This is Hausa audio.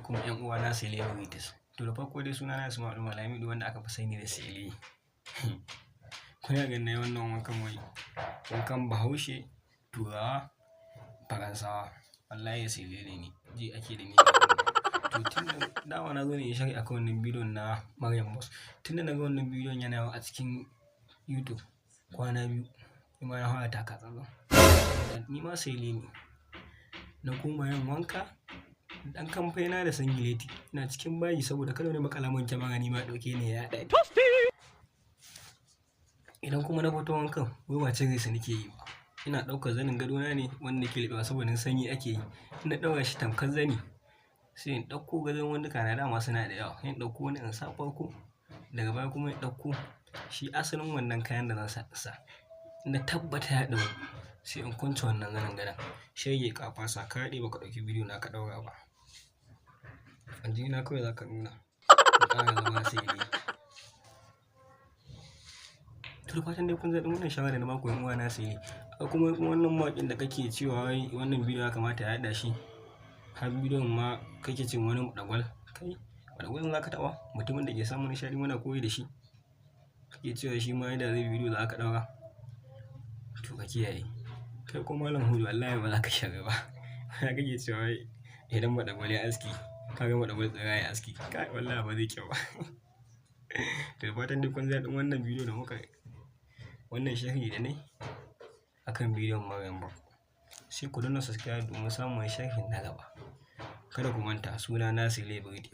kuma ƴan uwana celebrities. To da farko dai sunana Isma'il Malamidu wanda aka fi sani da Sele. Kuna ganin nayi wannan wankan wai wankan Bahaushe, Turawa, Faransawa. Wallahi Sele ne ni, ji ake da ni. To tun da dama na zo ne in shari akan wannan bidiyon na Maryam Boss. Tun da na ga wannan bidiyon yana yawo a cikin YouTube kwana biyu, ni ma na fara taka tsantsan. Ni ma Sele ne. Na koma yin wanka, ɗan kamfaina da singileti. Ina cikin bayi saboda kada wani maƙala mun kyamara ni ma ɗauke ni ya yaɗa ni. Idan kuma na fito wankan, wai ba cire su nake yi ba. Ina ɗaukar zanin gadona ne wanda nake liɓewa saboda sanyi ake yi. Ina ɗaura shi tamkar zani. Sai in ɗauko gadon wanduka na dama suna da yawa. Sai in ɗauko wani in sa farko, daga baya kuma in ɗauko shi asalin wannan kayan da zan sa. Na tabbata ya ɗauru, sai in kwance wannan zanin gadon. Shege ƙafasa ka daɗe baka ɗauki bidiyo na ka ɗaura ba. Aljihuna kawai za ka nuna. Ka ƙara zama Sele. To da fatan dai kun ji daɗin wannan shawara da na ba ku ƴan uwana Sele. Kuma wannan mawaƙin da kake cewa wai wannan bidiyo ya kamata ya yaɗa shi. Har bidiyon ma kake cin wani maɗagwal. Kai, maɗagwal za ka taɓa? Mutumin da ke samun nishaɗi muna koyi da shi. Kake cewa shi ma yadda zai bidiyo za ka ɗaura. To ka kiyaye. Kai ko Malam Hudu wallahi ba za ka shiga ba. Haka kake cewa wai idan maɗagwal ya aski, ka ga maɗagwal tsira ya aski. Kai wallahi ba zai kyau ba. To da fatan dai kun ji daɗin wannan bidiyo da muka wannan sharhi da nayi akan bidiyon Maryam Boss. Sai ku danna subscribe domin samun sharhin na gaba. Kada ku manta sunana Celebrity.